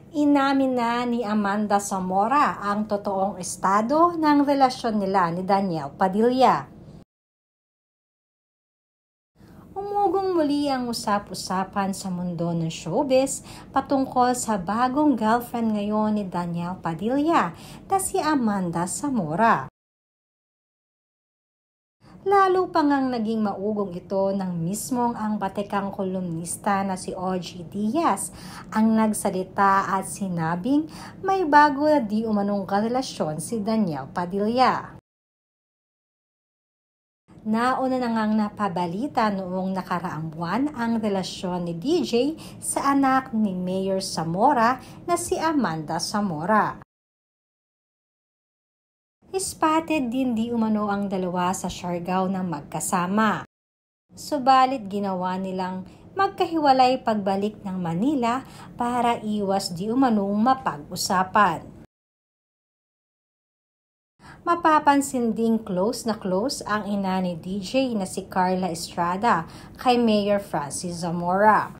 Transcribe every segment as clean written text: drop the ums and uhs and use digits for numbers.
Inamin na ni Amanda Zamora ang totoong estado ng relasyon nila ni Daniel Padilla. Umugong muli ang usap-usapan sa mundo ng showbiz patungkol sa bagong girlfriend ngayon ni Daniel Padilla na si Amanda Zamora. Lalo pa ngang naging maugong ito ng mismong ang batikang kolumnista na si OG Diaz ang nagsalita at sinabing may bago na di umanong karelasyon si Daniel Padilla. Nauna na ngang napabalita noong nakaraang buwan ang relasyon ni DJ sa anak ni Mayor Zamora na si Amanda Zamora. Spotted din di umano ang dalawa sa Siargao na magkasama. Subalit ginawa nilang magkahiwalay pagbalik ng Manila para iwas di umanong mapag-usapan. Mapapansin ding close na close ang ina ni DJ na si Carla Estrada kay Mayor Francis Zamora.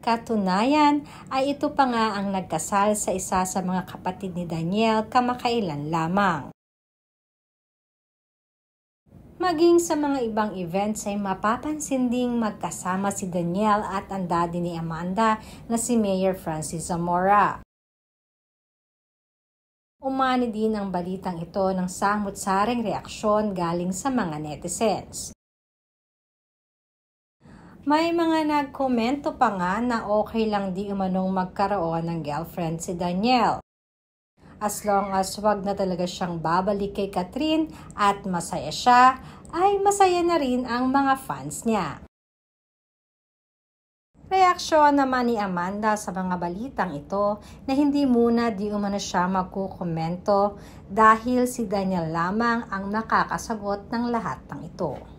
Katunayan ay ito pa nga ang nagkasal sa isa sa mga kapatid ni Daniel kamakailan lamang. Maging sa mga ibang events ay mapapansin ding magkasama si Daniel at ang daddy ni Amanda na si Mayor Francis Zamora. Umani din ang balitang ito ng samut-saring reaksyon galing sa mga netizens. May mga nagkomento pa nga na okay lang di umanong magkaroon ng girlfriend si Daniel. As long as wag na talaga siyang babalik kay Catherine at masaya siya, ay masaya na rin ang mga fans niya. Reaksyon naman ni Amanda sa mga balitang ito na hindi muna di umano siya magkukomento dahil si Daniel lamang ang makakasagot ng lahat ng ito.